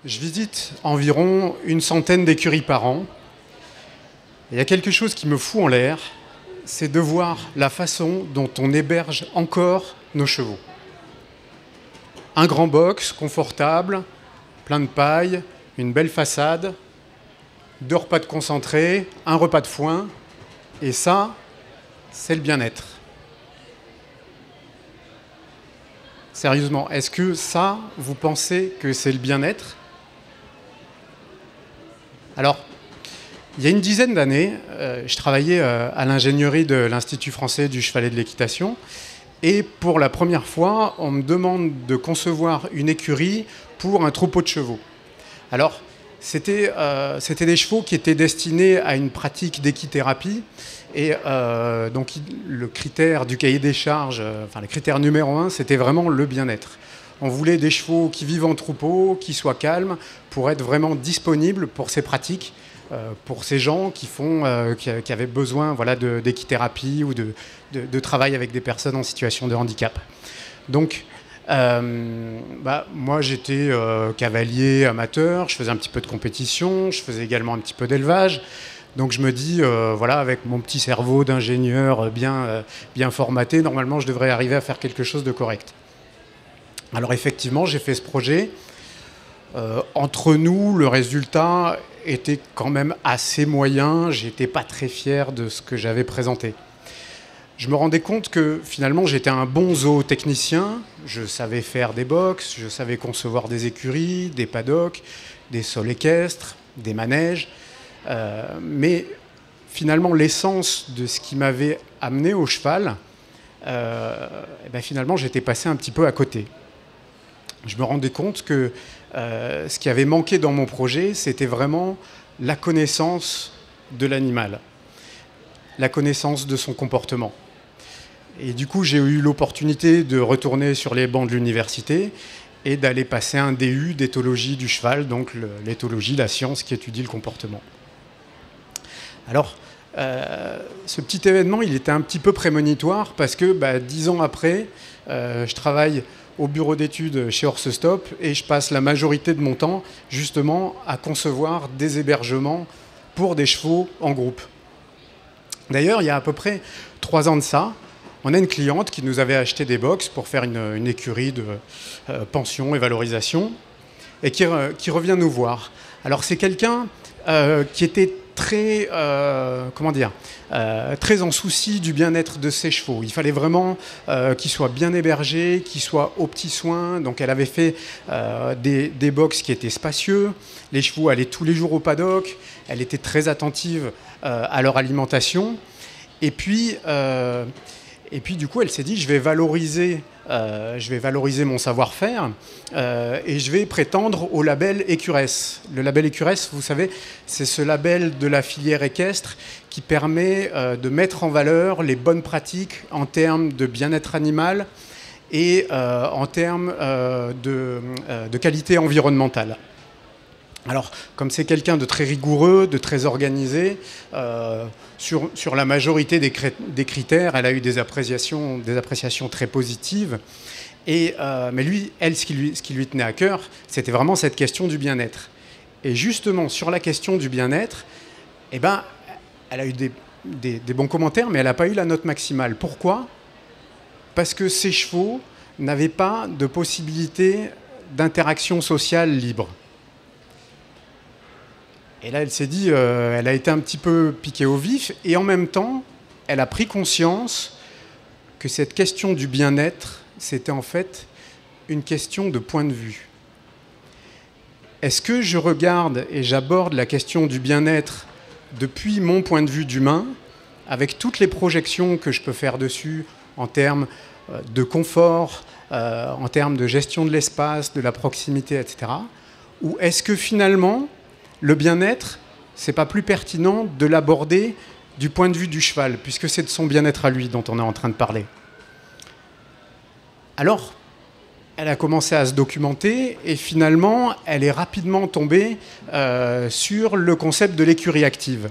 Je visite environ une centaine d'écuries par an. Il y a quelque chose qui me fout en l'air, c'est de voir la façon dont on héberge encore nos chevaux. Un grand box, confortable, plein de paille, une belle façade, 2 repas de concentré, un repas de foin, et ça, c'est le bien-être. Sérieusement, est-ce que ça, vous pensez que c'est le bien-être ? Alors, il y a une dizaine d'années, je travaillais à l'ingénierie de l'Institut français du cheval et de l'équitation. Et pour la première fois, on me demande de concevoir une écurie pour un troupeau de chevaux. Alors, c'était des chevaux qui étaient destinés à une pratique d'équithérapie. Et donc, le critère du cahier des charges, le critère numéro 1, c'était vraiment le bien-être. On voulait des chevaux qui vivent en troupeau, qui soient calmes, pour être vraiment disponibles pour ces pratiques, pour ces gens qui avaient besoin d'équithérapie ou de travail avec des personnes en situation de handicap. Donc, moi, j'étais cavalier amateur, je faisais un petit peu de compétition, je faisais également un petit peu d'élevage. Donc je me dis, avec mon petit cerveau d'ingénieur bien formaté, normalement, je devrais arriver à faire quelque chose de correct. Alors effectivement, j'ai fait ce projet. Entre nous, le résultat était quand même assez moyen. J'étais pas très fier de ce que j'avais présenté. Je me rendais compte que finalement, j'étais un bon zootechnicien. Je savais faire des box, je savais concevoir des écuries, des paddocks, des sols équestres, des manèges. Mais finalement, l'essence de ce qui m'avait amené au cheval, finalement, j'étais passé un petit peu à côté. Je me rendais compte que ce qui avait manqué dans mon projet, c'était vraiment la connaissance de l'animal, la connaissance de son comportement. Et du coup, j'ai eu l'opportunité de retourner sur les bancs de l'université et d'aller passer un DU d'éthologie du cheval, donc l'éthologie, la science qui étudie le comportement. Alors, ce petit événement, il était un petit peu prémonitoire parce que 10 ans après, je travaille au bureau d'études chez Horsestop et je passe la majorité de mon temps justement à concevoir des hébergements pour des chevaux en groupe. D'ailleurs, il y a à peu près 3 ans de ça, on a une cliente qui nous avait acheté des box pour faire une écurie de pension et valorisation et qui revient nous voir. Alors c'est quelqu'un qui était très en souci du bien-être de ses chevaux. Il fallait vraiment qu'ils soient bien hébergés, qu'ils soient aux petits soins. Donc elle avait fait des box qui étaient spacieux. Les chevaux allaient tous les jours au paddock. Elle était très attentive à leur alimentation. Et puis du coup, elle s'est dit, je vais valoriser mon savoir-faire et je vais prétendre au label Écuresse. Le label Écuresse, vous savez, c'est ce label de la filière équestre qui permet de mettre en valeur les bonnes pratiques en termes de bien-être animal et en termes de qualité environnementale. Alors, comme c'est quelqu'un de très rigoureux, de très organisé, sur la majorité des critères, elle a eu des appréciations très positives. Mais lui, ce qui lui tenait à cœur, c'était vraiment cette question du bien-être. Et justement, sur la question du bien-être, elle a eu des bons commentaires, mais elle n'a pas eu la note maximale. Pourquoi ? Parce que ses chevaux n'avaient pas de possibilité d'interaction sociale libre. Et là, elle s'est dit, elle a été un petit peu piquée au vif, et en même temps, elle a pris conscience que cette question du bien-être, c'était en fait une question de point de vue. Est-ce que je regarde et j'aborde la question du bien-être depuis mon point de vue d'humain, avec toutes les projections que je peux faire dessus en termes de confort, en termes de gestion de l'espace, de la proximité, etc. Ou est-ce que finalement, le bien-être, c'est pas plus pertinent de l'aborder du point de vue du cheval, puisque c'est de son bien-être à lui dont on est en train de parler. Alors, elle a commencé à se documenter et finalement, elle est rapidement tombée sur le concept de l'écurie active.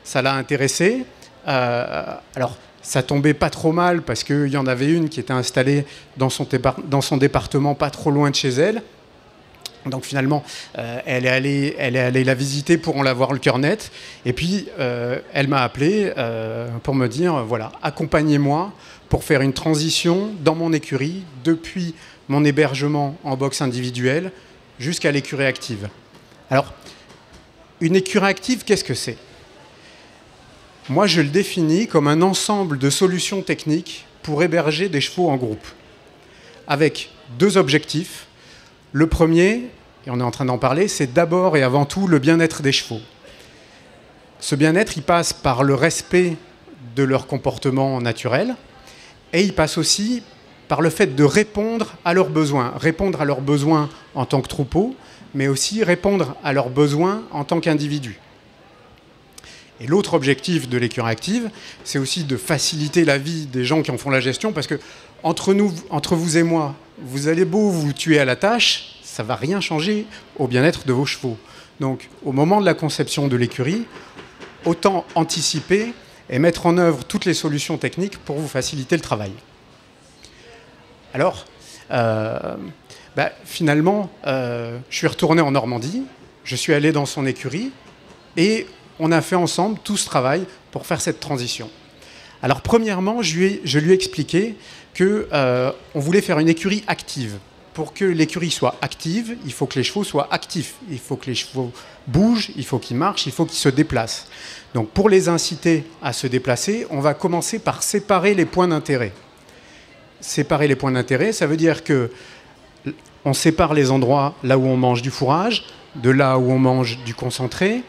Ça l'a intéressée. Alors, ça tombait pas trop mal parce qu'il y en avait une qui était installée dans son département pas trop loin de chez elle. Donc finalement, elle est allée la visiter pour en avoir le cœur net. Et puis, elle m'a appelé pour me dire, voilà, accompagnez-moi pour faire une transition dans mon écurie, depuis mon hébergement en box individuelle jusqu'à l'écurie active. Alors, une écurie active, qu'est-ce que c'est? Moi, je le définis comme un ensemble de solutions techniques pour héberger des chevaux en groupe, avec deux objectifs. Le premier, et on est en train d'en parler, c'est d'abord et avant tout le bien-être des chevaux. Ce bien-être, il passe par le respect de leur comportement naturel, et il passe aussi par le fait de répondre à leurs besoins en tant que troupeau, mais aussi répondre à leurs besoins en tant qu'individu. Et l'autre objectif de l'écurie active, c'est aussi de faciliter la vie des gens qui en font la gestion, parce que entre vous et moi, vous allez beau vous tuer à la tâche, ça ne va rien changer au bien-être de vos chevaux. Donc, au moment de la conception de l'écurie, autant anticiper et mettre en œuvre toutes les solutions techniques pour vous faciliter le travail. Alors, finalement, je suis retourné en Normandie, je suis allé dans son écurie et on a fait ensemble tout ce travail pour faire cette transition. Alors, premièrement, je lui ai expliqué qu'on voulait faire une écurie active. Pour que l'écurie soit active, il faut que les chevaux soient actifs. Il faut que les chevaux bougent, il faut qu'ils marchent, il faut qu'ils se déplacent. Donc, pour les inciter à se déplacer, on va commencer par séparer les points d'intérêt. Séparer les points d'intérêt, ça veut dire qu'on sépare les endroits là où on mange du fourrage, de là où on mange du concentré,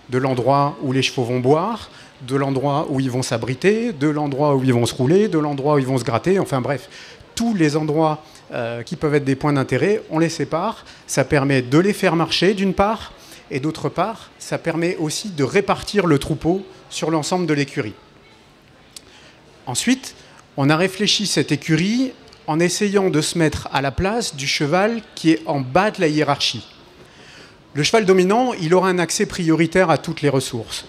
de l'endroit où les chevaux vont boire, de l'endroit où ils vont s'abriter, de l'endroit où ils vont se rouler, de l'endroit où ils vont se gratter, enfin bref, tous les endroits qui peuvent être des points d'intérêt, on les sépare. Ça permet de les faire marcher d'une part, et d'autre part, ça permet aussi de répartir le troupeau sur l'ensemble de l'écurie. Ensuite, on a réfléchi cette écurie en essayant de se mettre à la place du cheval qui est en bas de la hiérarchie. Le cheval dominant, il aura un accès prioritaire à toutes les ressources.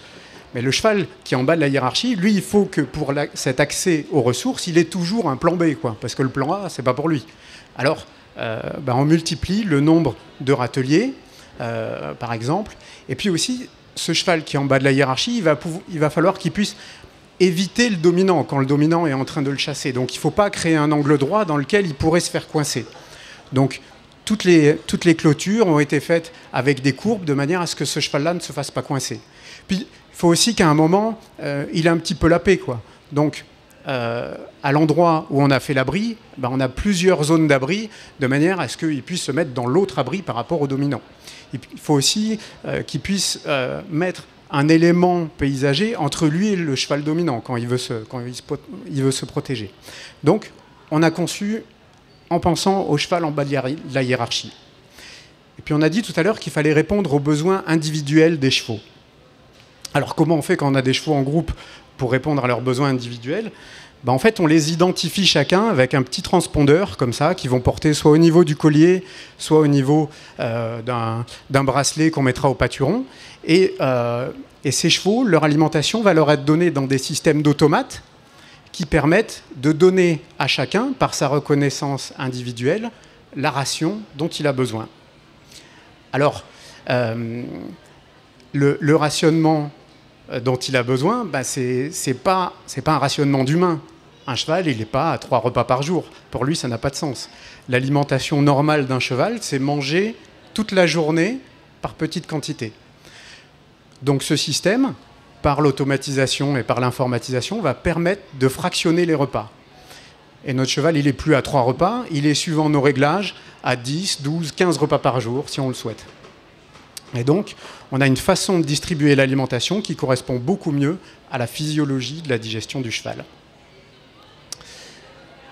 Mais le cheval qui est en bas de la hiérarchie, lui, il faut que pour cet accès aux ressources, il ait toujours un plan B, quoi, parce que le plan A, c'est pas pour lui. Alors, on multiplie le nombre de râteliers, par exemple, et puis aussi, ce cheval qui est en bas de la hiérarchie, il va falloir qu'il puisse éviter le dominant quand le dominant est en train de le chasser. Donc, il ne faut pas créer un angle droit dans lequel il pourrait se faire coincer. Donc, toutes les clôtures ont été faites avec des courbes de manière à ce que ce cheval-là ne se fasse pas coincer. Puis, il faut aussi qu'à un moment, il ait un petit peu la paix, quoi. Donc, à l'endroit où on a fait l'abri, on a plusieurs zones d'abri de manière à ce qu'il puisse se mettre dans l'autre abri par rapport au dominant. Il faut aussi qu'il puisse mettre un élément paysager entre lui et le cheval dominant quand il veut se protéger. Donc, on a conçu en pensant au cheval en bas de la hiérarchie. Et puis on a dit tout à l'heure qu'il fallait répondre aux besoins individuels des chevaux. Alors comment on fait quand on a des chevaux en groupe pour répondre à leurs besoins individuels? En fait, on les identifie chacun avec un petit transpondeur comme ça, qui vont porter soit au niveau du collier, soit au niveau d'un bracelet qu'on mettra au pâturon. Et ces chevaux, leur alimentation va leur être donnée dans des systèmes d'automates qui permettent de donner à chacun, par sa reconnaissance individuelle, la ration dont il a besoin. Alors, le rationnement dont il a besoin, c'est pas un rationnement d'humain. Un cheval, il n'est pas à 3 repas par jour. Pour lui, ça n'a pas de sens. L'alimentation normale d'un cheval, c'est manger toute la journée par petite quantité. Donc ce système, par l'automatisation et par l'informatisation, va permettre de fractionner les repas. Et notre cheval, il n'est plus à 3 repas, il est, suivant nos réglages, à 10, 12, 15 repas par jour, si on le souhaite. Et donc, on a une façon de distribuer l'alimentation qui correspond beaucoup mieux à la physiologie de la digestion du cheval.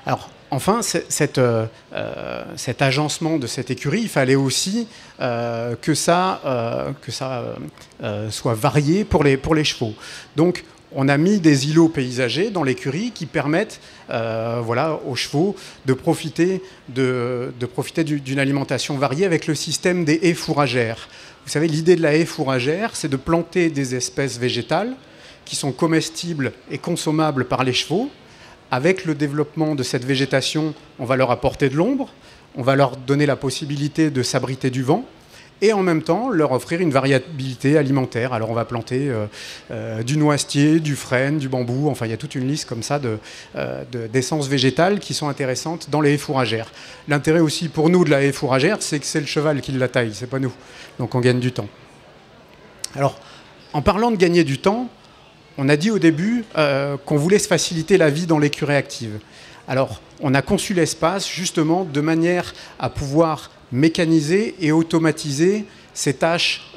Alors, enfin, cet agencement de cette écurie, il fallait aussi que ça soit varié pour les chevaux. Donc, on a mis des îlots paysagers dans l'écurie qui permettent aux chevaux de profiter d'une alimentation variée avec le système des haies fourragères. Vous savez, l'idée de la haie fourragère, c'est de planter des espèces végétales qui sont comestibles et consommables par les chevaux. Avec le développement de cette végétation, on va leur apporter de l'ombre, on va leur donner la possibilité de s'abriter du vent, et en même temps leur offrir une variabilité alimentaire. Alors on va planter du noisetier, du frêne, du bambou, enfin il y a toute une liste comme ça d'essences végétales qui sont intéressantes dans les haies fourragères. L'intérêt aussi pour nous de la haie fourragère, c'est que c'est le cheval qui la taille, c'est pas nous. Donc on gagne du temps. Alors, en parlant de gagner du temps, on a dit au début qu'on voulait se faciliter la vie dans l'écurie active. Alors, on a conçu l'espace justement de manière à pouvoir mécaniser et automatiser ces tâches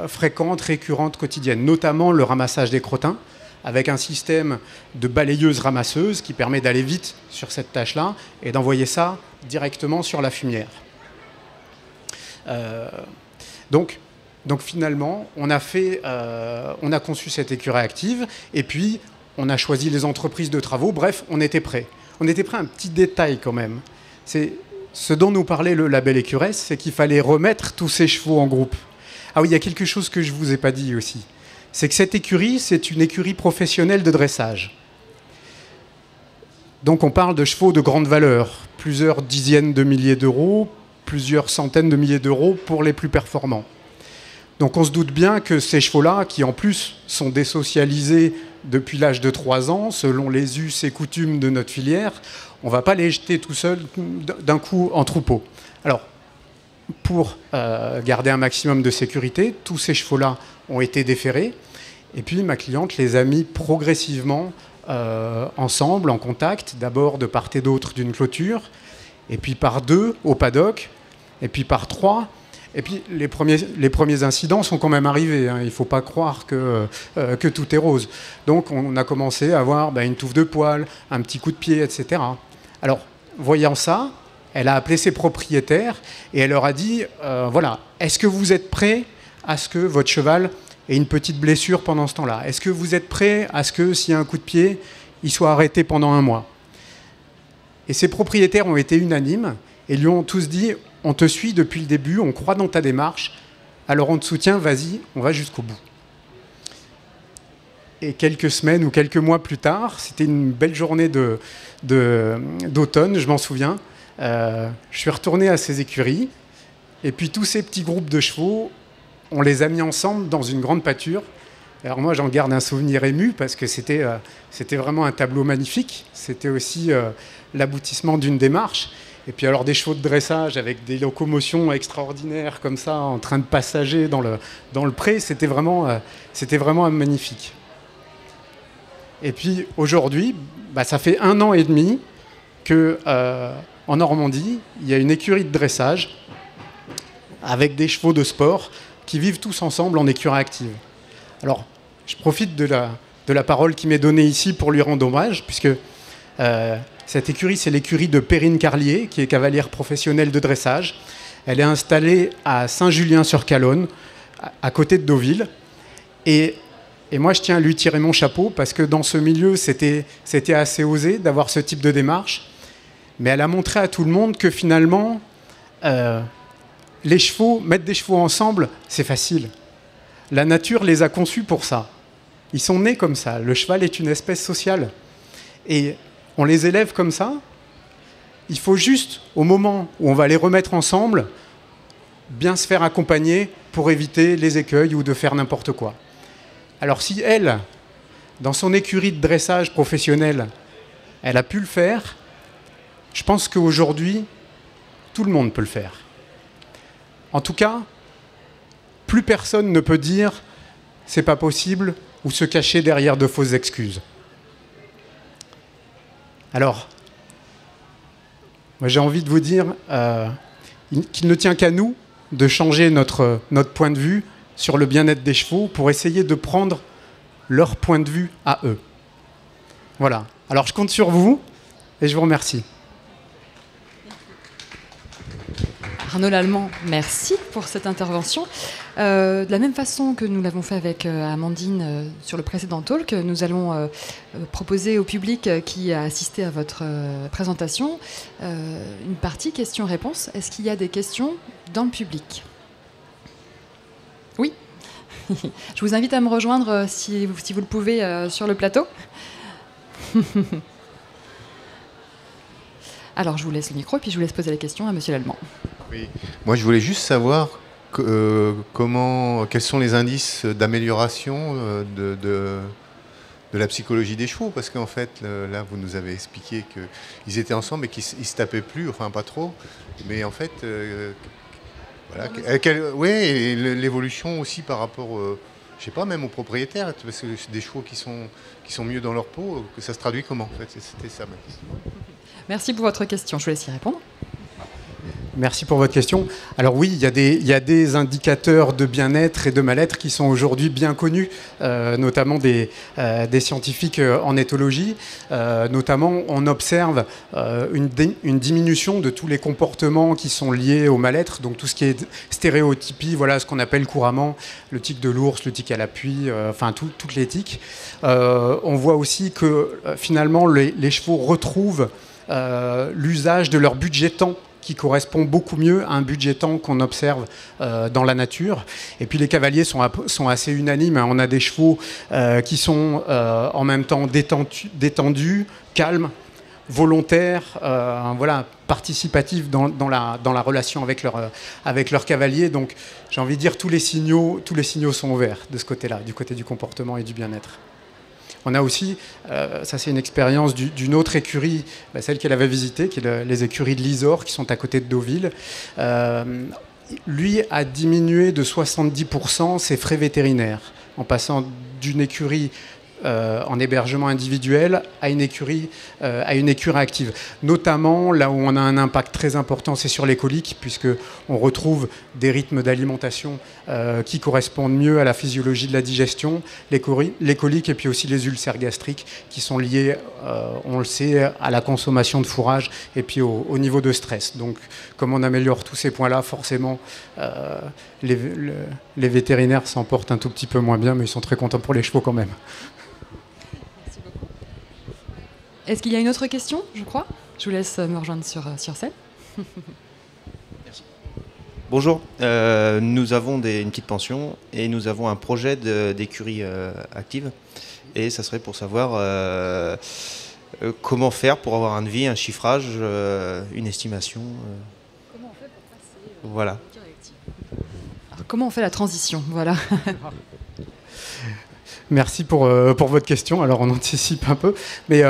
fréquentes, récurrentes, quotidiennes, notamment le ramassage des crottins, avec un système de balayeuse-ramasseuse qui permet d'aller vite sur cette tâche-là et d'envoyer ça directement sur la fumière. Donc finalement, on a conçu cette écurie active et puis on a choisi les entreprises de travaux. Bref, on était prêts. On était prêts à un petit détail quand même. C'est ce dont nous parlait le label Écuresse, c'est qu'il fallait remettre tous ces chevaux en groupe. Ah oui, il y a quelque chose que je ne vous ai pas dit aussi. C'est que cette écurie, c'est une écurie professionnelle de dressage. Donc on parle de chevaux de grande valeur, plusieurs dizaines de milliers d'euros, plusieurs centaines de milliers d'euros pour les plus performants. Donc on se doute bien que ces chevaux-là, qui en plus sont désocialisés depuis l'âge de 3 ans, selon les us et coutumes de notre filière, on ne va pas les jeter tout seuls d'un coup en troupeau. Alors, pour garder un maximum de sécurité, tous ces chevaux-là ont été déférés. Et puis ma cliente les a mis progressivement ensemble, en contact, d'abord de part et d'autre d'une clôture, et puis par 2 au paddock, et puis par 3. Et puis les premiers incidents sont quand même arrivés. Hein. Il ne faut pas croire que tout est rose. Donc on a commencé à avoir une touffe de poils, un petit coup de pied, etc. Alors, voyant ça, elle a appelé ses propriétaires et elle leur a dit, voilà, est-ce que vous êtes prêts à ce que votre cheval ait une petite blessure pendant ce temps-là? Est-ce que vous êtes prêts à ce que, s'il y a un coup de pied, il soit arrêté pendant 1 mois? Et ses propriétaires ont été unanimes et lui ont tous dit, on te suit depuis le début, on croit dans ta démarche, alors on te soutient, vas-y, on va jusqu'au bout. Et quelques semaines ou quelques mois plus tard, c'était une belle journée d'automne, je m'en souviens, je suis retourné à ces écuries, et puis tous ces petits groupes de chevaux, on les a mis ensemble dans une grande pâture. Alors moi, j'en garde un souvenir ému, parce que c'était vraiment un tableau magnifique, c'était aussi l'aboutissement d'une démarche. Et puis alors des chevaux de dressage avec des locomotions extraordinaires comme ça, en train de passager dans le pré, c'était vraiment magnifique. Et puis aujourd'hui, ça fait 1 an et demi qu'en Normandie, il y a une écurie de dressage avec des chevaux de sport qui vivent tous ensemble en écurie active. Alors, je profite de la parole qui m'est donnée ici pour lui rendre hommage, puisque cette écurie, c'est l'écurie de Perrine Carlier, qui est cavalière professionnelle de dressage. Elle est installée à Saint-Julien-sur-Calonne, à côté de Deauville. Et moi, je tiens à lui tirer mon chapeau, parce que dans ce milieu, c'était assez osé d'avoir ce type de démarche. Mais elle a montré à tout le monde que finalement, les chevaux, mettre des chevaux ensemble, c'est facile. La nature les a conçus pour ça. Ils sont nés comme ça. Le cheval est une espèce sociale. Et on les élève comme ça. Il faut juste, au moment où on va les remettre ensemble, bien se faire accompagner pour éviter les écueils ou de faire n'importe quoi. Alors si elle, dans son écurie de dressage professionnel, elle a pu le faire, je pense qu'aujourd'hui, tout le monde peut le faire. En tout cas, plus personne ne peut dire « c'est pas possible » ou se cacher derrière de fausses excuses. Alors, moi j'ai envie de vous dire qu'il ne tient qu'à nous de changer notre point de vue sur le bien-être des chevaux pour essayer de prendre leur point de vue à eux. Voilà. Alors je compte sur vous et je vous remercie. Arnaud Lallemand, merci pour cette intervention. De la même façon que nous l'avons fait avec Amandine sur le précédent talk, nous allons proposer au public qui a assisté à votre présentation une partie questions-réponses. Est-ce qu'il y a des questions dans le public? Oui. Je vous invite à me rejoindre si vous le pouvez sur le plateau. Alors, je vous laisse le micro et puis je vous laisse poser la question à Monsieur Lallemand. Oui. Moi, je voulais juste savoir quels sont les indices d'amélioration de la psychologie des chevaux? Parce qu'en fait, là, vous nous avez expliqué qu'ils étaient ensemble et qu'ils ne se tapaient plus, enfin pas trop. Mais en fait, voilà, oui, et l'évolution aussi par rapport, je sais pas, même aux propriétaires, parce que c'est des chevaux qui sont mieux dans leur peau, que ça se traduit comment en fait? C'était ça ma question. Merci pour votre question, je vous laisse y répondre. Merci pour votre question. Alors oui, il y a des indicateurs de bien-être et de mal-être qui sont aujourd'hui bien connus, notamment des scientifiques en éthologie. Notamment, on observe une diminution de tous les comportements qui sont liés au mal-être, donc tout ce qui est stéréotypie, voilà ce qu'on appelle couramment le tic de l'ours, le tic à l'appui, enfin toutes les tics. On voit aussi que finalement les chevaux retrouvent l'usage de leur budget temps, qui correspond beaucoup mieux à un budget temps qu'on observe dans la nature. Et puis les cavaliers sont assez unanimes. On a des chevaux qui sont en même temps détendus, calmes, volontaires, voilà, participatifs dans la relation avec leur cavalier. Donc j'ai envie de dire tous les signaux sont ouverts de ce côté-là, du côté du comportement et du bien-être. On a aussi, ça c'est une expérience d'une autre écurie, celle qu'elle avait visitée, qui est les écuries de l'Isor, qui sont à côté de Deauville. Lui a diminué de 70% ses frais vétérinaires, en passant d'une écurie en hébergement individuel à une écurie active. Notamment, là où on a un impact très important, c'est sur les coliques, puisqu'on retrouve des rythmes d'alimentation qui correspondent mieux à la physiologie de la digestion, les coliques et puis aussi les ulcères gastriques qui sont liés, on le sait, à la consommation de fourrage et puis au niveau de stress. Donc, comme on améliore tous ces points-là, forcément, les vétérinaires s'en portent un tout petit peu moins bien, mais ils sont très contents pour les chevaux quand même. Est-ce qu'il y a une autre question, je crois? Je vous laisse me rejoindre sur scène. Merci. Bonjour, nous avons une petite pension et nous avons un projet d'écurie active. Et ça serait pour savoir comment faire pour avoir un devis, un chiffrage, une estimation. Comment on fait pour passer voilà. Alors, comment on fait la transition? Voilà. Merci pour votre question. Alors on anticipe un peu, mais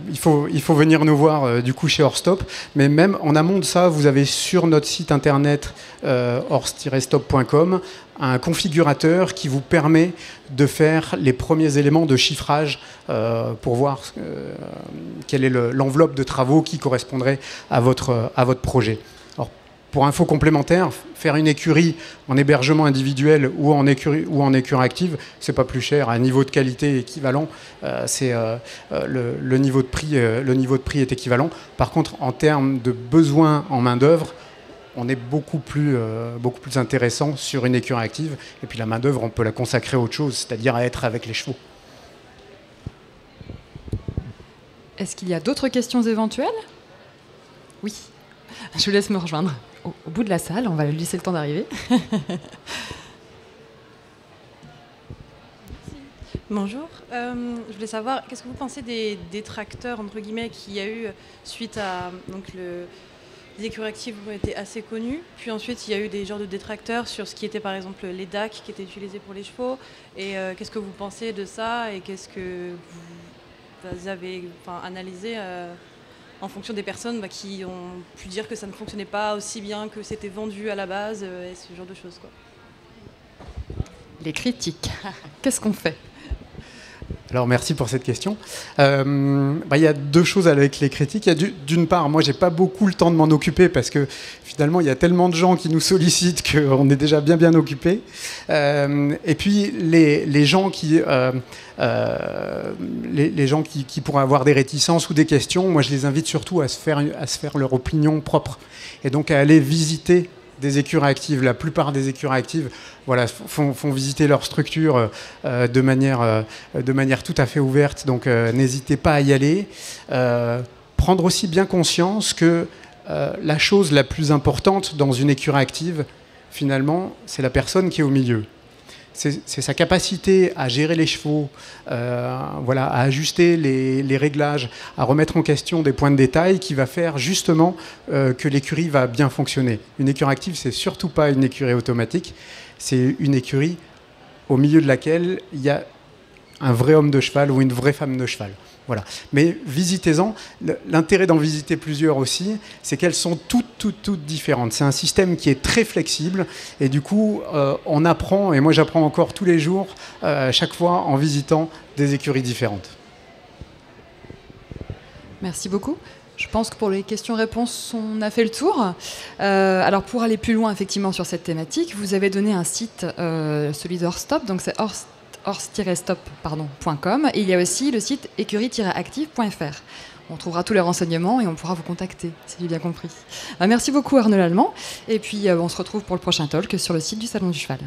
il faut venir nous voir du coup chez Horstop. Mais même en amont de ça, vous avez sur notre site internet horse-stop.com un configurateur qui vous permet de faire les premiers éléments de chiffrage pour voir quelle est l'enveloppe de travaux qui correspondrait à votre projet. Pour info complémentaire, faire une écurie en hébergement individuel ou en écurie active, c'est pas plus cher, à un niveau de qualité équivalent, le niveau de prix est équivalent. Par contre, en termes de besoins en main d'œuvre, on est beaucoup plus intéressant sur une écurie active. Et puis la main d'œuvre, on peut la consacrer à autre chose, c'est-à-dire à être avec les chevaux. Est-ce qu'il y a d'autres questions éventuelles? Oui. Je vous laisse me rejoindre au bout de la salle. On va lui laisser le temps d'arriver. Bonjour. Je voulais savoir, qu'est-ce que vous pensez des détracteurs, entre guillemets, qu'il y a eu suite à... Donc les écuries actives ont été assez connues. Puis ensuite, il y a eu des genres de détracteurs sur ce qui était, par exemple, les DAC qui étaient utilisés pour les chevaux. Et qu'est-ce que vous pensez de ça? Et qu'est-ce que vous avez analysé en fonction des personnes qui ont pu dire que ça ne fonctionnait pas aussi bien que c'était vendu à la base, et ce genre de choses, quoi. Les critiques. Qu'est-ce qu'on fait? Alors merci pour cette question. Il y a deux choses avec les critiques. Il y a d'une part, moi j'ai pas beaucoup le temps de m'en occuper parce que finalement il y a tellement de gens qui nous sollicitent qu'on est déjà bien occupé. Et puis les gens qui pourraient avoir des réticences ou des questions, moi je les invite surtout à se faire leur opinion propre et donc à aller visiter des écuries actives. La plupart des écuries actives font visiter leur structure de manière tout à fait ouverte, donc n'hésitez pas à y aller. Prendre aussi bien conscience que la chose la plus importante dans une écurie active, finalement, c'est la personne qui est au milieu. c'est sa capacité à gérer les chevaux, voilà, à ajuster les réglages, à remettre en question des points de détail qui va faire justement que l'écurie va bien fonctionner. Une écurie active, c'est surtout pas une écurie automatique, c'est une écurie au milieu de laquelle il y a un vrai homme de cheval ou une vraie femme de cheval. Voilà. Mais visitez-en. L'intérêt d'en visiter plusieurs aussi, c'est qu'elles sont toutes différentes. C'est un système qui est très flexible et du coup, on apprend, et moi j'apprends encore tous les jours, chaque fois en visitant des écuries différentes. Merci beaucoup. Je pense que pour les questions-réponses, on a fait le tour. Alors pour aller plus loin effectivement sur cette thématique, vous avez donné un site, celui d'Horse-Stop, donc c'est horse-stop.com, et il y a aussi le site écurie-active.fr. On trouvera tous les renseignements et on pourra vous contacter, si j'ai bien compris. Merci beaucoup Arnaud Lallemand, et puis on se retrouve pour le prochain talk sur le site du Salon du Cheval.